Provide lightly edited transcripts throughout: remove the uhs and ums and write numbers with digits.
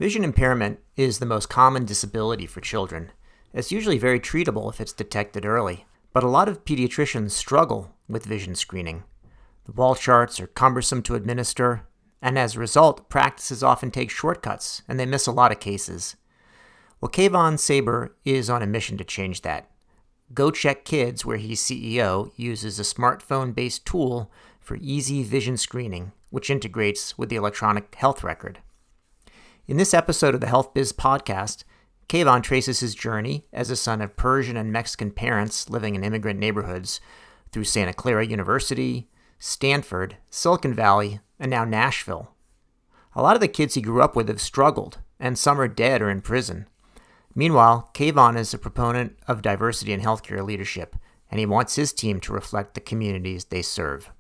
Vision impairment is the most common disability for children. It's usually very treatable if it's detected early, but a lot of pediatricians struggle with vision screening. The wall charts are cumbersome to administer, and as a result, practices often take shortcuts and they miss a lot of cases. Well, Kevon Saber is on a mission to change that. GoCheck Kids, where he's CEO, uses a smartphone-based tool for easy vision screening, which integrates with the electronic health record. In this episode of the Health Biz podcast, Kevon traces his journey as a son of Persian and Mexican parents living in immigrant neighborhoods through Santa Clara University, Stanford, Silicon Valley, and now Nashville. A lot of the kids he grew up with have struggled, and some are dead or in prison. Meanwhile, Kevon is a proponent of diversity in healthcare leadership, and he wants his team to reflect the communities they serve.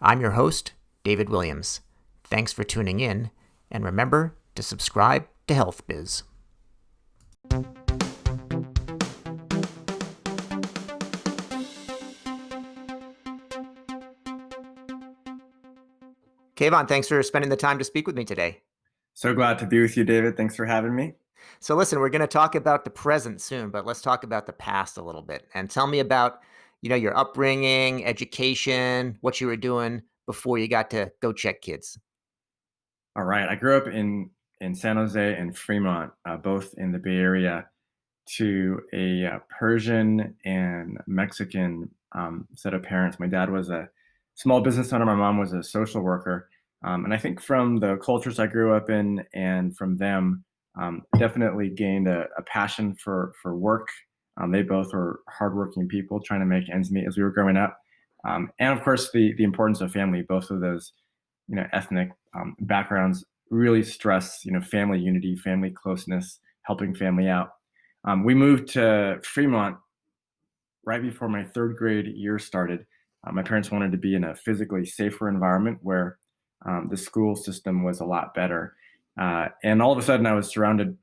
I'm your host, David Williams. Thanks for tuning in, and remember to subscribe to Health Biz. Kevon, thanks for spending the time to speak with me today. So glad to be with you, David. Thanks for having me. So listen, we're going to talk about the present soon, but let's talk about the past a little bit. And tell me about, your upbringing, education, what you were doing before you got to GoCheck Kids. All right. I grew up in San Jose and Fremont, both in the Bay Area, to a Persian and Mexican set of parents. My dad was a small business owner. My mom was a social worker. And I think from the cultures I grew up in and from them, definitely gained a passion for work. They both were hardworking people trying to make ends meet as we were growing up. And of course, the importance of family. Both of those, ethnic backgrounds really stress, family unity, family closeness, helping family out. We moved to Fremont right before my third grade year started. My parents wanted to be in a physically safer environment where the school system was a lot better. And all of a sudden, I was surrounded,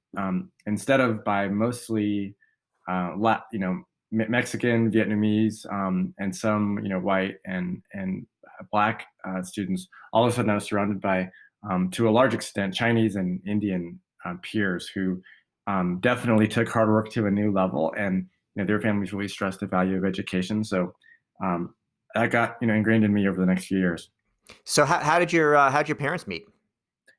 instead of by mostly, Mexican, Vietnamese, and some, white and black students. All of a sudden, I was surrounded by, to a large extent, Chinese and Indian peers who definitely took hard work to a new level, and their families really stressed the value of education. So that got ingrained in me over the next few years. So how'd your parents meet?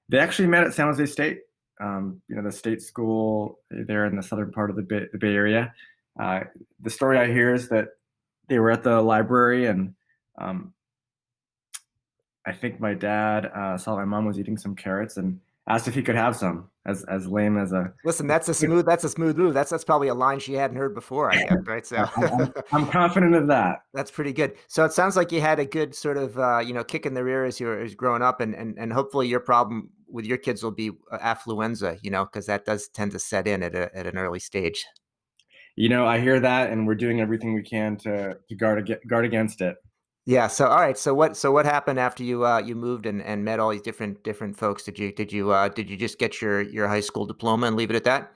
They actually met at San Jose State, the state school there in the southern part of the Bay Area. The story I hear is that they were at the library, and I think my dad saw my mom was eating some carrots and asked if he could have some. As lame as a Listen, that's a smooth move. That's probably a line she hadn't heard before, I guess, right? So I'm confident of that. that's pretty good. So it sounds like you had a good sort of kick in the rear as you were growing up, and hopefully your problem with your kids will be affluenza, because that does tend to set in at an early stage. I hear that, and we're doing everything we can to guard against it. Yeah. So all right. So what happened after you moved and met all these different folks? Did you just get your high school diploma and leave it at that?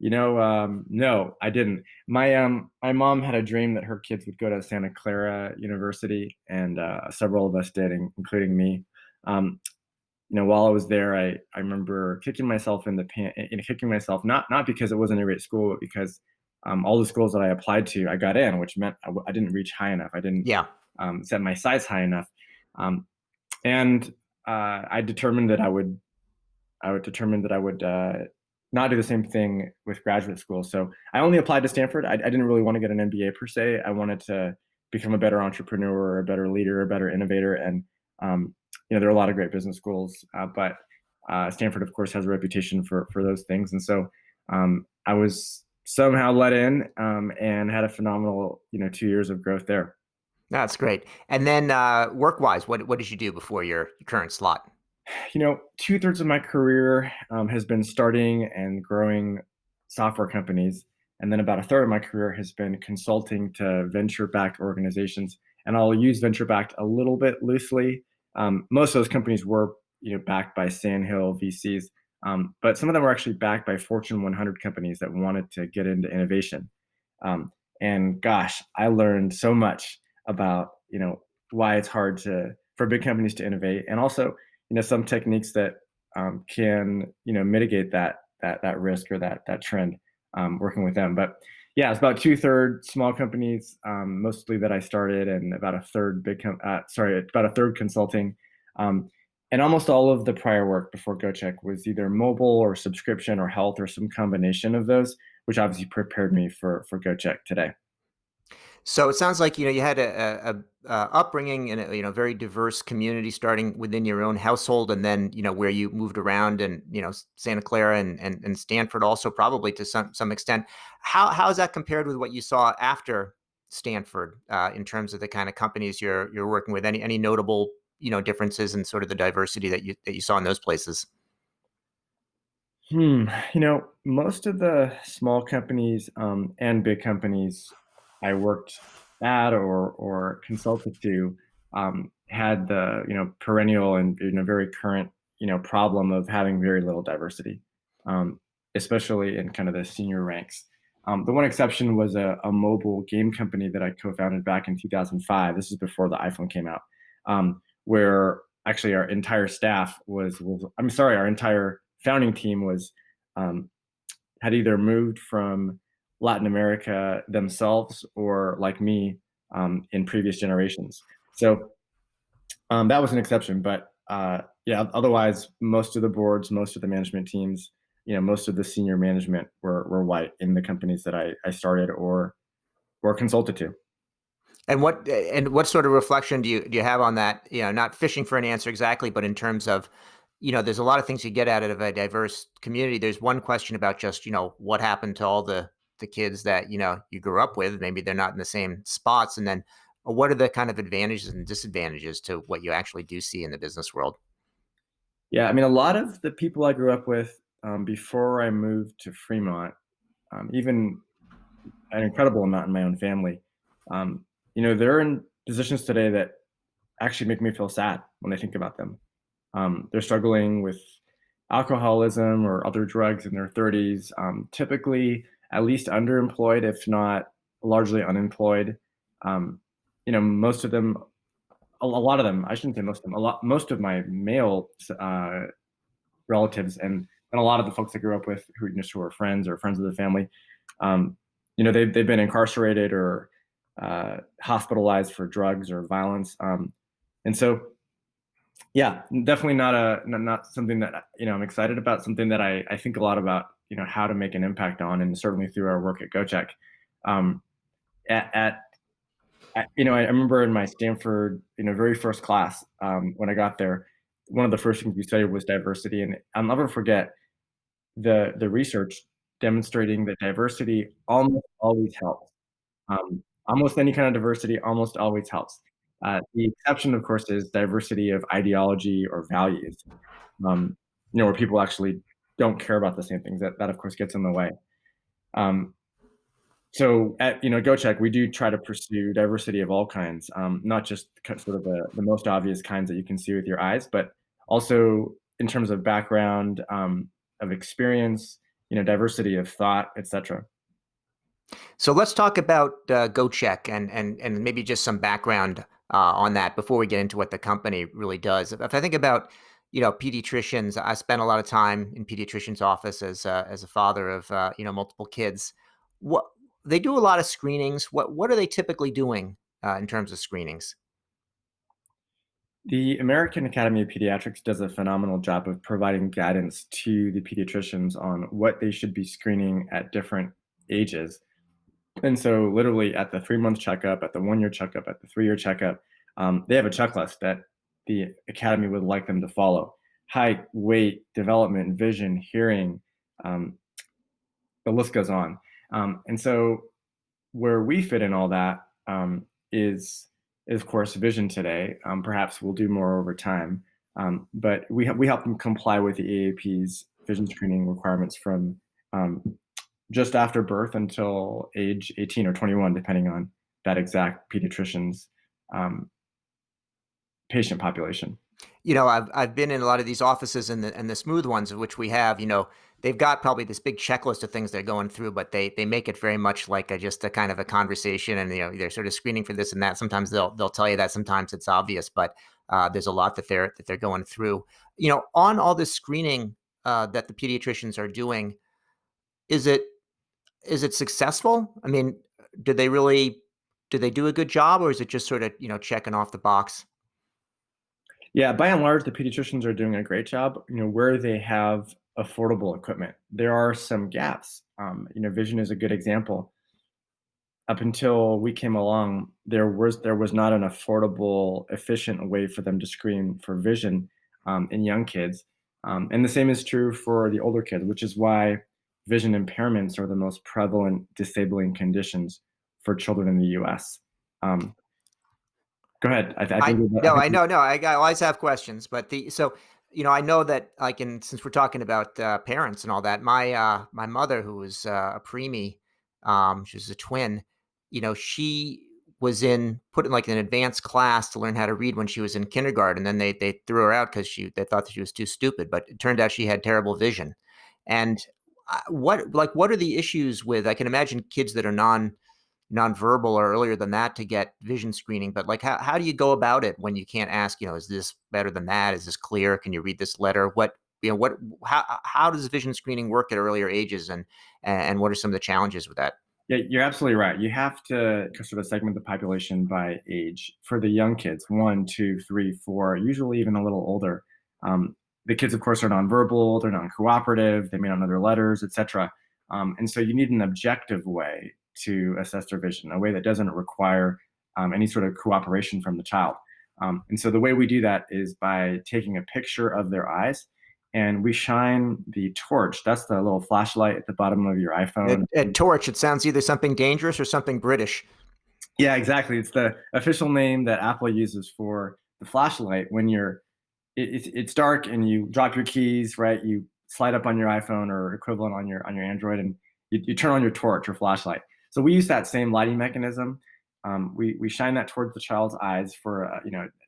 No, I didn't. My mom had a dream that her kids would go to Santa Clara University, and several of us did, including me. While I was there, I remember kicking myself in the pants, kicking myself not because it wasn't a great school, but because all the schools that I applied to, I got in, which meant I didn't reach high enough. I didn't Yeah. set my sights high enough, and I determined that I would not do the same thing with graduate school. So I only applied to Stanford. I didn't really want to get an MBA per se. I wanted to become a better entrepreneur, a better leader, a better innovator. And there are a lot of great business schools, but Stanford, of course, has a reputation for those things. And so I was somehow let in, and had a phenomenal 2 years of growth there. That's great. And then work-wise, what did you do before your current slot? 2/3 of my career has been starting and growing software companies. And then about a third of my career has been consulting to venture-backed organizations. And I'll use venture-backed a little bit loosely. Most of those companies were, backed by Sandhill VCs. But some of them were actually backed by Fortune 100 companies that wanted to get into innovation. And gosh, I learned so much about, why it's hard for big companies to innovate, and also, some techniques that can mitigate that risk or that trend, working with them. But yeah, it's about 2/3 small companies, mostly that I started, and about a third about a third consulting. Um, and almost all of the prior work before GoCheck was either mobile or subscription or health or some combination of those, which obviously prepared me for GoCheck today. So it sounds like you had a upbringing in a very diverse community, starting within your own household, and then where you moved around, and Santa Clara and Stanford also probably to some extent. How is that compared with what you saw after Stanford in terms of the kind of companies you're working with? Any notable differences in sort of the diversity that you saw in those places? Most of the small companies, and big companies I worked at or consulted to, had the perennial and very current problem of having very little diversity, um, especially in kind of the senior ranks. The one exception was a mobile game company that I co-founded back in 2005. This is before the iPhone came out, where actually our entire staff was I'm sorry, our entire founding team was um, had either moved from Latin America themselves or like me, in previous generations. So that was an exception, but yeah, otherwise, most of the boards, most of the management teams, most of the senior management were white in the companies that I started or consulted to. And what sort of reflection do you have on that? Not fishing for an answer exactly, but in terms of, there's a lot of things you get out of a diverse community. There's one question about just, what happened to all the kids that, you grew up with. Maybe they're not in the same spots. And then what are the kind of advantages and disadvantages to what you actually do see in the business world? Yeah, I mean, a lot of the people I grew up with, before I moved to Fremont, even an incredible amount in my own family, they're in positions today that actually make me feel sad when I think about them. They're struggling with alcoholism or other drugs in their 30s, typically at least underemployed, if not largely unemployed. Um, most of them, a lot of them, I shouldn't say most of them, most of my male relatives and a lot of the folks I grew up with who are friends or friends of the family, um, they've been incarcerated or hospitalized for drugs or violence. And so yeah, definitely not something that I'm excited about. Something that I think a lot about. How to make an impact on, and certainly through our work at GoCheck. Um, at, at, I remember in my Stanford very first class, when I got there, one of the first things we studied was diversity, and I'll never forget the research demonstrating that diversity almost always helps. Almost any kind of diversity almost always helps. The exception, of course, is diversity of ideology or values, where people actually don't care about the same things. That of course gets in the way. Um, so at GoCheck, we do try to pursue diversity of all kinds, not just sort of the most obvious kinds that you can see with your eyes, but also in terms of background, of experience, diversity of thought, etc. So let's talk about GoCheck and maybe just some background on that before we get into what the company really does. If I think about pediatricians, I spent a lot of time in pediatricians' office as a father of multiple kids. What they do a lot of screenings. What are they typically doing in terms of screenings? The American Academy of Pediatrics does a phenomenal job of providing guidance to the pediatricians on what they should be screening at different ages. And so, literally, at the 3 month checkup, at the 1 year checkup, at the 3 year checkup, they have a checklist that the academy would like them to follow: height, weight, development, vision, hearing. Um, the list goes on. And so, where we fit in all that, is of course vision today. Perhaps we'll do more over time, but we help them comply with the AAP's vision screening requirements from just after birth until age 18 or 21, depending on that exact pediatrician's um, patient population. I've been in a lot of these offices and the smooth ones of which we have, they've got probably this big checklist of things they're going through, but they make it very much like just a kind of a conversation, and they're sort of screening for this and that. Sometimes they'll tell you that, sometimes it's obvious, but there's a lot that they're going through. On all this screening that the pediatricians are doing, is it is it successful? I mean, do they really do they do a good job, or is it just sort of checking off the box? Yeah, by and large, the pediatricians are doing a great job. Where they have affordable equipment, there are some gaps. Vision is a good example. Up until we came along, there was not an affordable, efficient way for them to screen for vision in young kids, and the same is true for the older kids, which is why vision impairments are the most prevalent disabling conditions for children in the U.S. Um, Go ahead. I I think. I no, think. I know, no, I always have questions, but I know that I can, since we're talking about parents and all that. My mother, who was a preemie, she was a twin. She was put in like an advanced class to learn how to read when she was in kindergarten. And then they threw her out because they thought that she was too stupid. But it turned out she had terrible vision. And what are the issues with? I can imagine kids that are nonverbal or earlier than that to get vision screening. But like, how do you go about it when you can't ask, is this better than that? Is this clear? Can you read this letter? How does vision screening work at earlier ages, and what are some of the challenges with that? Yeah, you're absolutely right. You have to sort of segment the population by age. For the young kids, 1, 2, 3, 4, usually even a little older, the kids, of course, are nonverbal, they're non-cooperative, they may not know their letters, etc. And so you need an objective way to assess their vision, a way that doesn't require any sort of cooperation from the child. And so the way we do that is by taking a picture of their eyes, and we shine the torch. That's the little flashlight at the bottom of your iPhone. A torch. It sounds either something dangerous or something British. Yeah, exactly. It's the official name that Apple uses for the flashlight when it's dark and you drop your keys, right? You slide up on your iPhone or equivalent on your Android, and you turn on your torch or flashlight. So we use that same lighting mechanism. We shine that towards the child's eyes for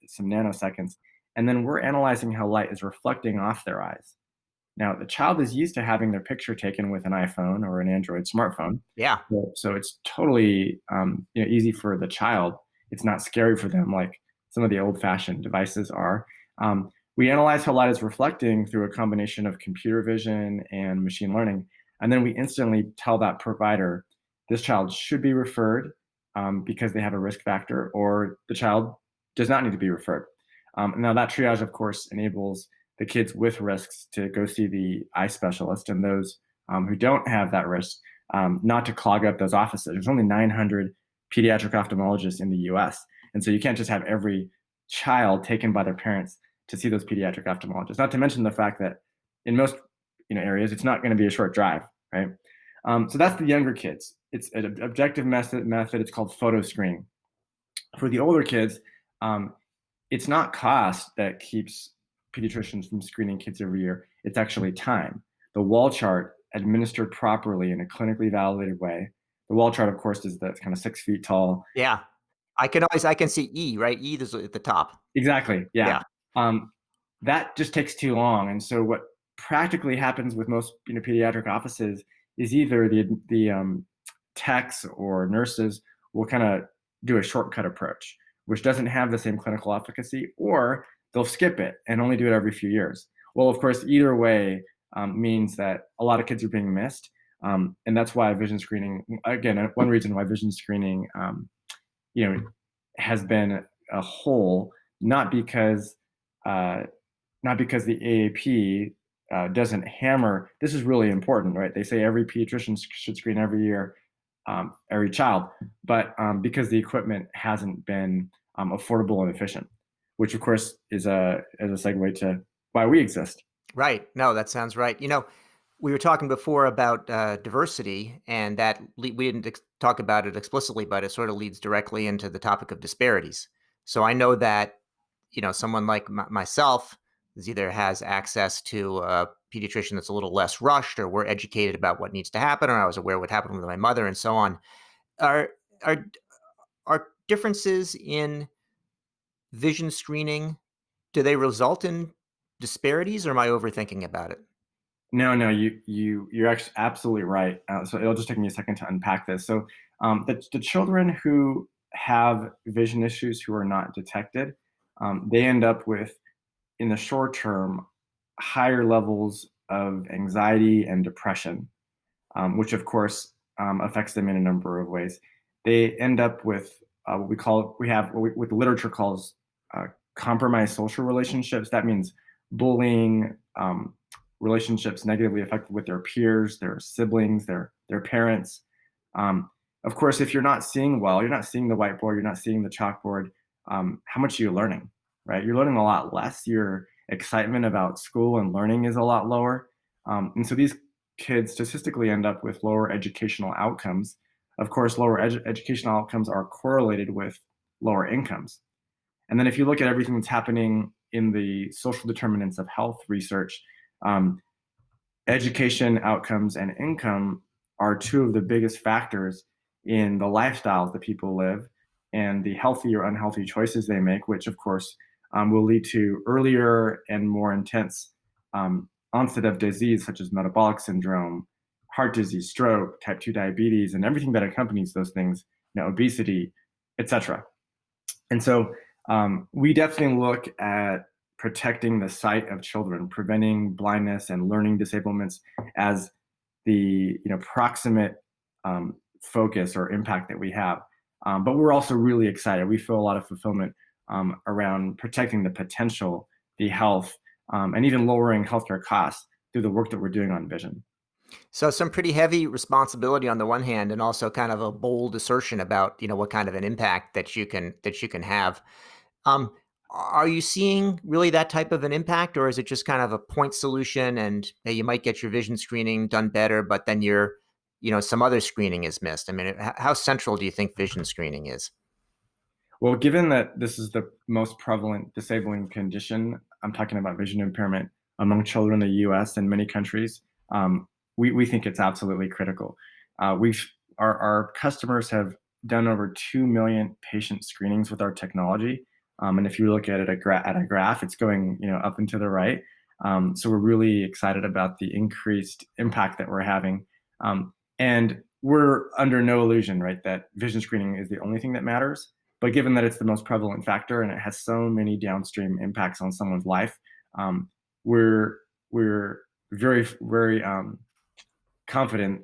some nanoseconds, and then we're analyzing how light is reflecting off their eyes. Now, the child is used to having their picture taken with an iPhone or an Android smartphone, Yeah. so it's totally easy for the child. It's not scary for them like some of the old-fashioned devices are. We analyze how light is reflecting through a combination of computer vision and machine learning, and then we instantly tell that provider this child should be referred because they have a risk factor, or the child does not need to be referred. Now that triage, of course, enables the kids with risks to go see the eye specialist, and those who don't have that risk, not to clog up those offices. There's only 900 pediatric ophthalmologists in the US. And so you can't just have every child taken by their parents to see those pediatric ophthalmologists, not to mention the fact that in most areas, it's not going to be a short drive, right? So that's the younger kids. It's an objective method. It's called photo screening. For the older kids, um, it's not cost that keeps pediatricians from screening kids every year. It's actually time. The wall chart administered properly in a clinically validated way. The wall chart, of course, is the kind of 6 feet tall. Yeah. I can see E, right? E is at the top. Exactly. Yeah. Yeah. Um, that just takes too long. And so what practically happens with most pediatric offices is either the techs or nurses will kind of do a shortcut approach, which doesn't have the same clinical efficacy, or they'll skip it and only do it every few years. Well, of course, either way means that a lot of kids are being missed. And that's why vision screening, again, one reason why vision screening, you know, has been a whole, not because uh, not because the AAP doesn't hammer. This is really important, right? They say every pediatrician should screen every year, every child, but because the equipment hasn't been affordable and efficient, which of course is a segue to why we exist. Right. No, that sounds right. We were talking before about diversity, and we didn't talk about it explicitly, but it sort of leads directly into the topic of disparities. So I know that someone like myself either has access to a pediatrician that's a little less rushed, or we're educated about what needs to happen, or I was aware what happened with my mother, and so on. Are are are differences in vision screening Do they result in disparities, or am I overthinking about it? No, no, you're actually absolutely right. So it'll just take me a second to unpack this. So the children who have vision issues who are not detected, they end up with, in the short term, higher levels of anxiety and depression, which of course affects them in a number of ways. They end up with what the literature calls uh, compromised social relationships. That means bullying, relationships negatively affected with their peers, their siblings, their parents. Um, of course, if you're not seeing well, you're not seeing the whiteboard, you're not seeing the chalkboard. How much are you learning? Right, you're learning a lot less. Your excitement about school and learning is a lot lower, and so these kids statistically end up with lower educational outcomes. Of course, lower educational outcomes are correlated with lower incomes. And then if you look at everything that's happening in the social determinants of health research, um, education outcomes and income are two of the biggest factors in the lifestyles that people live and the healthy or unhealthy choices they make, which of course will lead to earlier and more intense onset of disease such as metabolic syndrome, heart disease, stroke, type 2 diabetes, and everything that accompanies those things, obesity, etc. And so we definitely look at protecting the sight of children, preventing blindness and learning disablements as the proximate focus or impact that we have. But we're also really excited. We feel a lot of fulfillment around protecting the potential, the health, and even lowering healthcare costs through the work that we're doing on vision. So some pretty heavy responsibility on the one hand, and also kind of a bold assertion about, what kind of an impact that you can have. Um, are you seeing really that type of an impact, or is it just kind of a point solution and hey, you might get your vision screening done better, but then some other screening is missed? I mean, how central do you think vision screening is? Well, given that this is the most prevalent disabling condition, I'm talking about vision impairment among children in the US and many countries, we think it's absolutely critical. Our customers have done over 2 million patient screenings with our technology. And if you look at it at a graph, it's going up and to the right. So we're really excited about the increased impact that we're having. And we're under no illusion, right, that vision screening is the only thing that matters. But given that it's the most prevalent factor and it has so many downstream impacts on someone's life, um, we're we're very very confident,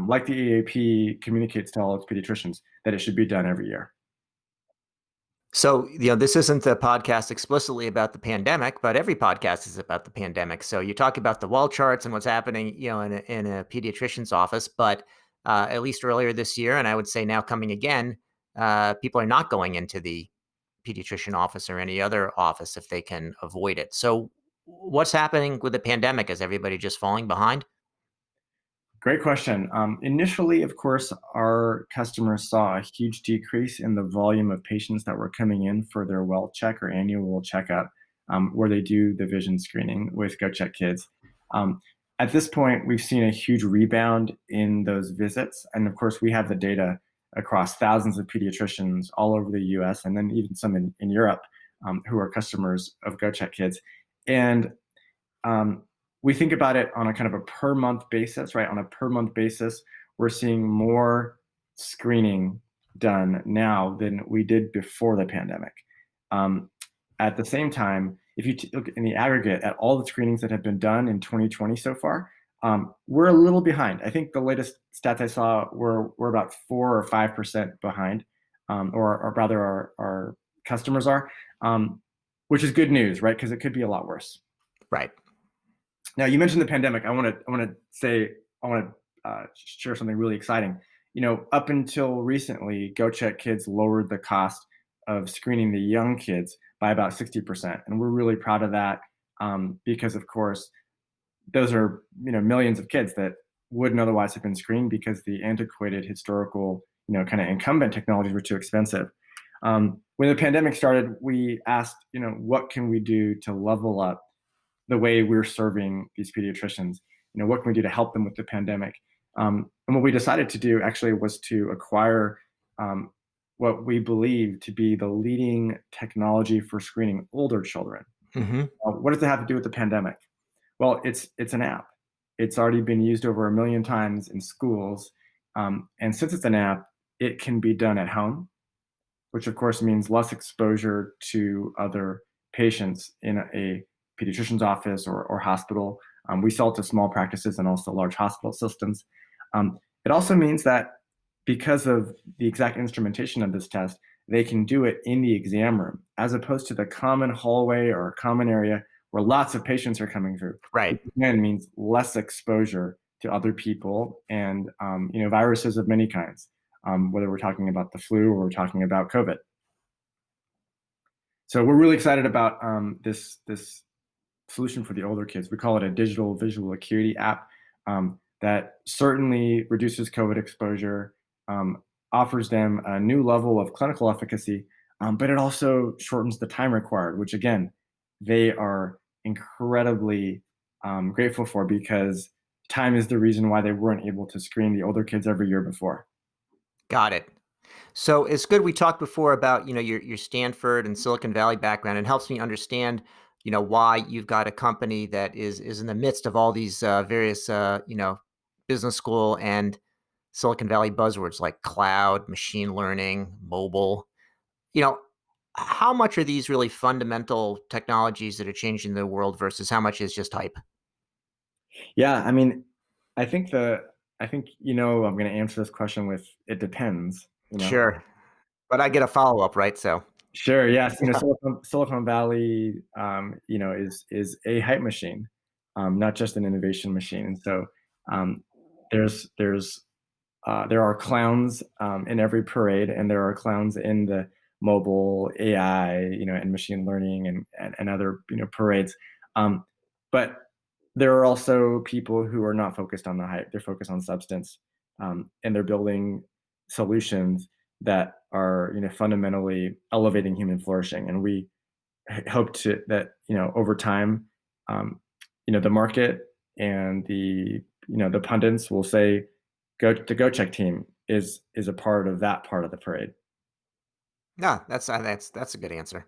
like the EAP communicates to all its pediatricians, that it should be done every year. So, this isn't a podcast explicitly about the pandemic, but every podcast is about the pandemic. So you talk about the wall charts and what's happening, in a pediatrician's office, but at least earlier this year, and I would say now coming again, people are not going into the pediatrician office or any other office if they can avoid it. So what's happening with the pandemic? Is everybody just falling behind? Great question. Initially, of course, our customers saw a huge decrease in the volume of patients that were coming in for their well check or annual checkup, where they do the vision screening with GoCheck Kids. Um, at this point, we've seen a huge rebound in those visits. And of course, we have the data across thousands of pediatricians all over the US and then even some in Europe who are customers of GoCheck Kids. And um, we think about it on a kind of a per month basis, right? On a per month basis, we're seeing more screening done now than we did before the pandemic. Um, at the same time, if you look in the aggregate at all the screenings that have been done in 2020 so far, we're a little behind. I think the latest stats I saw were about 4 or 5% behind, or rather, our customers are, which is good news, right? Because it could be a lot worse. Right. Now, you mentioned the pandemic. I want to share something really exciting. Up until recently, GoCheck Kids lowered the cost of screening the young kids by about 60%, and we're really proud of that because, of course, those are millions of kids that wouldn't otherwise have been screened because the antiquated historical kind of incumbent technologies were too expensive. When the pandemic started, we asked what can we do to level up the way we're serving these pediatricians. What can we do to help them with the pandemic? And what we decided to do actually was to acquire what we believe to be the leading technology for screening older children. Hmm. What does it have to do with the pandemic? Well, it's an app. It's already been used over a million times in schools, and since it's an app, it can be done at home, which of course means less exposure to other patients in a pediatrician's office or hospital. We sell to small practices and also large hospital systems. It also means that because of the exact instrumentation of this test, they can do it in the exam room as opposed to the common hallway or common area where lots of patients are coming through, which Right. again means less exposure to other people and viruses of many kinds, whether we're talking about the flu or we're talking about COVID. So we're really excited about this solution for the older kids. We call it a digital visual acuity app that certainly reduces COVID exposure, offers them a new level of clinical efficacy, but it also shortens the time required, which again, they are incredibly grateful for because time is the reason why they weren't able to screen the older kids every year before. Got it. So it's good we talked before about, your Stanford and Silicon Valley background. It helps me understand, why you've got a company that is in the midst of all these various business school and Silicon Valley buzzwords like cloud, machine learning, mobile. You know, how much are these really fundamental technologies that are changing the world versus how much is just hype? Yeah, I mean, I think the I think I'm going to answer this question with it depends. Sure. But I get a follow-up, right? So, Sure. Yes. yeah. Silicon Valley, is a hype machine, not just an innovation machine. And so, um, there's there are clowns in every parade, and there are clowns in the mobile AI, and machine learning and other parades. Um, but there are also people who are not focused on the hype; they're focused on substance, and they're building solutions that are fundamentally elevating human flourishing. And we hope to that over time, um, the market and the pundits will say go the GoCheck team is a part of that part of the parade. No, that's a good answer.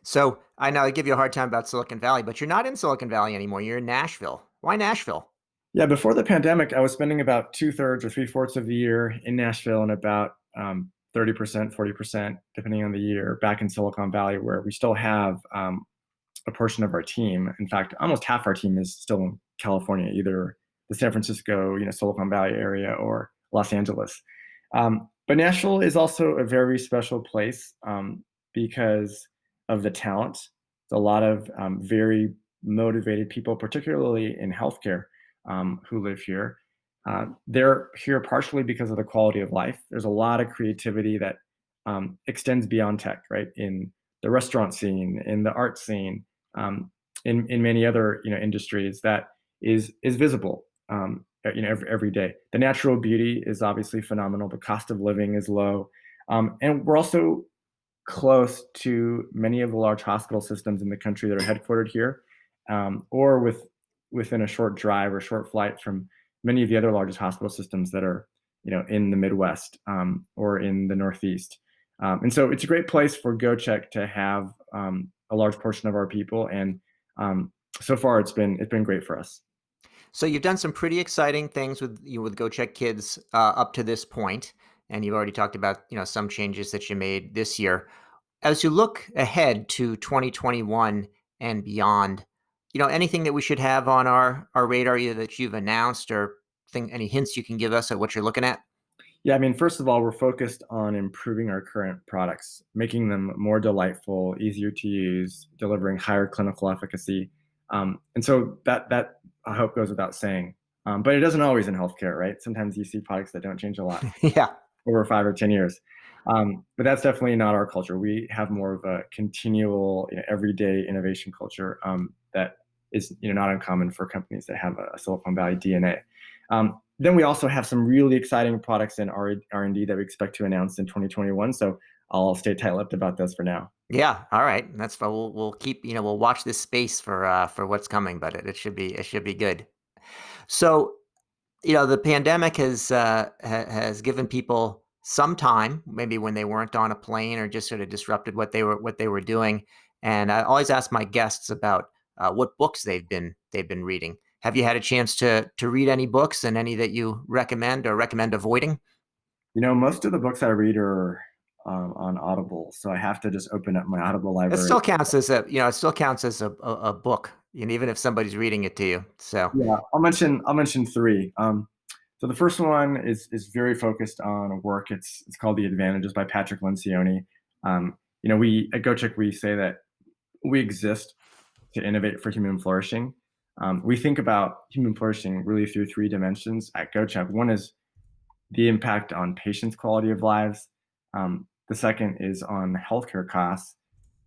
So, I know I give you a hard time about Silicon Valley, but you're not in Silicon Valley anymore. You're in Nashville. Why Nashville? Yeah, before the pandemic, I was spending about two-thirds or three-fourths of the year in Nashville and about 30%, 40%, depending on the year, back in Silicon Valley, where we still have a portion of our team. In fact, almost half our team is still in California, either the San Francisco, Silicon Valley area or Los Angeles. But Nashville is also a very special place because of the talent. There's a lot of very motivated people, particularly in healthcare, who live here. They're here partially because of the quality of life. There's a lot of creativity that extends beyond tech, right? In the restaurant scene, in the art scene, in many other industries that is visible every day. The natural beauty is obviously phenomenal. The cost of living is low, and we're also close to many of the large hospital systems in the country that are headquartered here, or within a short drive or short flight from many of the other largest hospital systems that are in the Midwest or in the Northeast. And so it's a great place for GoCheck to have a large portion of our people, and so far it's been great for us. So you've done some pretty exciting things with GoCheck Kids up to this point, and you've already talked about some changes that you made this year. As you look ahead to 2021 and beyond, anything that we should have on our radar, either that you've announced or any hints you can give us at what you're looking at? Yeah, I mean, first of all, we're focused on improving our current products, making them more delightful, easier to use, delivering higher clinical efficacy. And so that I hope goes without saying. But it doesn't always in healthcare, right? Sometimes you see products that don't change a lot Yeah. over 5 or 10 years. But that's definitely not our culture. We have more of a continual, everyday innovation culture that is, not uncommon for companies that have a Silicon Valley DNA. Then we also have some really exciting products in R&D that we expect to announce in 2021. So I'll stay tight-lipped about those for now. Yeah, all right. That's fine. We'll keep, we'll watch this space for what's coming, but it should be good. So, the pandemic has given people some time, maybe when they weren't on a plane or just sort of disrupted what they were doing. And I always ask my guests about what books they've been reading. Have you had a chance to read any books, and any that you recommend or recommend avoiding? Most of the books I read are on Audible, so I have to just open up my Audible It library. still counts as it still counts as a book, even if somebody's reading it to you. So Yeah, I'll mention three. So the first one is very focused on work. It's called The Advantages by Patrick Lencioni. We at GoCheck we say that we exist to innovate for human flourishing. We think about human flourishing really through three dimensions at GoCheck. One is the impact on patients' quality of lives. The second is on healthcare costs.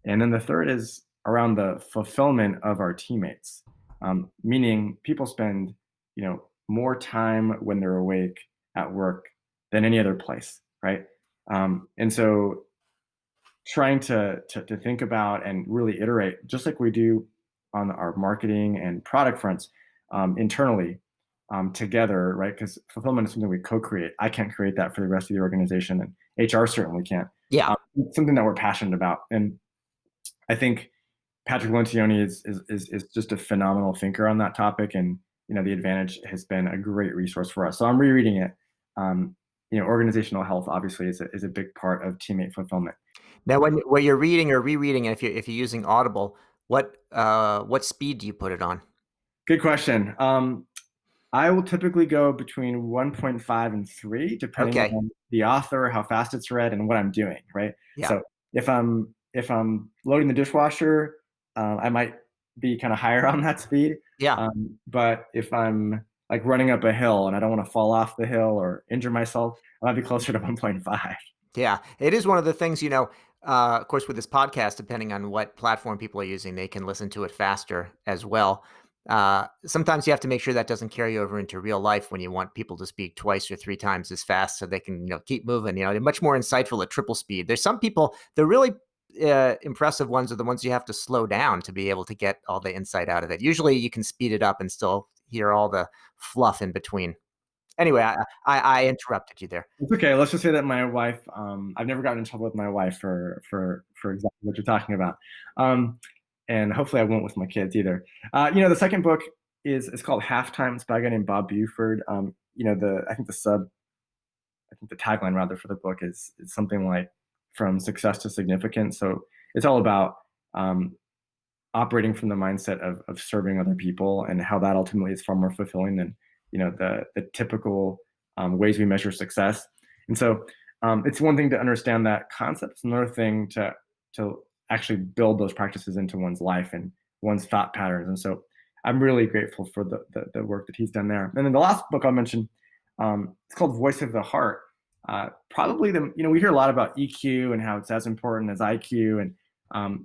And then the third is around the fulfillment of our teammates, meaning people spend, more time when they're awake at work than any other place, right? And so trying to think about and really iterate, just like we do on our marketing and product fronts internally together, right? Because fulfillment is something we co-create. I can't create that for the rest of the organization, and HR certainly can't. yeah, It's something that we're passionate about, and I think Patrick Lencioni is just a phenomenal thinker on that topic, and The Advantage has been a great resource for us. So I'm rereading it. Organizational health obviously is a big part of teammate fulfillment. now when you're reading or rereading, and if you're using Audible, what speed do you put it on? Good question. I will typically go between 1.5 and 3, depending Okay, on the author, how fast it's read, and what I'm doing. Right. yeah, So if I'm loading the dishwasher, I might be kind of higher on that speed. yeah. But if I'm like running up a hill and I don't want to fall off the hill or injure myself, I might be closer to 1.5. Yeah, it is one of the things, of course, with this podcast, depending on what platform people are using, they can listen to it faster as well. Sometimes you have to make sure that doesn't carry over into real life when you want people to speak twice or three times as fast so they can, keep moving. They're much more insightful at triple speed. There's some people, the really impressive ones are the ones you have to slow down to be able to get all the insight out of it. Usually you can speed it up and still hear all the fluff in between. Anyway, I interrupted you there. It's okay. Let's just say that my wife, I've never gotten in trouble with my wife for exactly what you're talking about. Um, and hopefully I won't with my kids either. The second book is called Halftime. It's by a guy named Bob Buford. I think the tagline rather for the book is something like from success to significance. So it's all about operating from the mindset of serving other people, and how that ultimately is far more fulfilling than the typical ways we measure success. And so it's one thing to understand that concept. It's another thing to actually build those practices into one's life and one's thought patterns. And so I'm really grateful for the work that he's done there. And then the last book I'll mention, it's called Voice of the Heart. Probably we hear a lot about EQ and how it's as important as IQ, and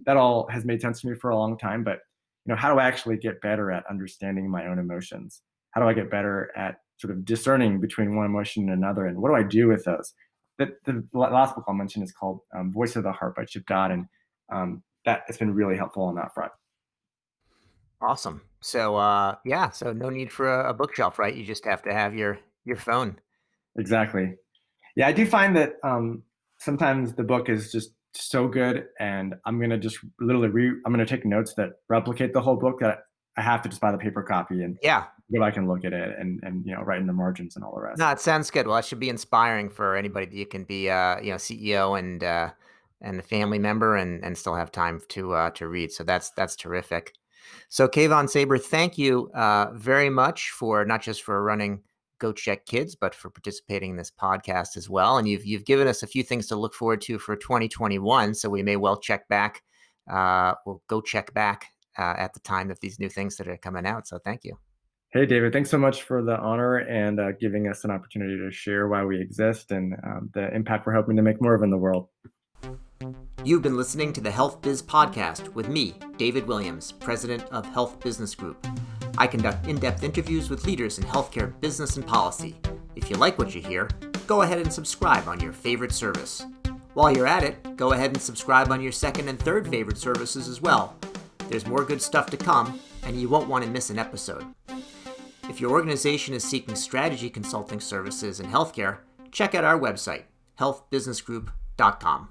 that all has made sense to me for a long time. But how do I actually get better at understanding my own emotions? How do I get better at sort of discerning between one emotion and another, and what do I do with those? The last book I'll mention is called Voice of the Heart by Chip Dodd, and that has been really helpful on that front. Awesome. So, yeah, so no need for a bookshelf, right? You just have to have your phone. Exactly. Yeah, I do find that sometimes the book is just so good, and I'm gonna just literally I'm gonna take notes that replicate the whole book, that I have to just buy the paper copy and Yeah. go back and look at it, and write in the margins and all the rest. No, it sounds good. Well, that should be inspiring for anybody that you can be, CEO and a family member, and still have time to read. So that's terrific. So, Kevon Saber, thank you very much for not just for running GoCheck Kids, but for participating in this podcast as well. And you've given us a few things to look forward to for 2021. So we may well check back. We'll go check back at the time of these new things that are coming out. So thank you. Hey, David, thanks so much for the honor and giving us an opportunity to share why we exist and the impact we're hoping to make more of in the world. You've been listening to the Health Biz Podcast with me, David Williams, President of Health Business Group. I conduct in-depth interviews with leaders in healthcare business and policy. If you like what you hear, go ahead and subscribe on your favorite service. While you're at it, go ahead and subscribe on your second and third favorite services as well. There's more good stuff to come, and you won't want to miss an episode. If your organization is seeking strategy consulting services in healthcare, check out our website, healthbusinessgroup.com.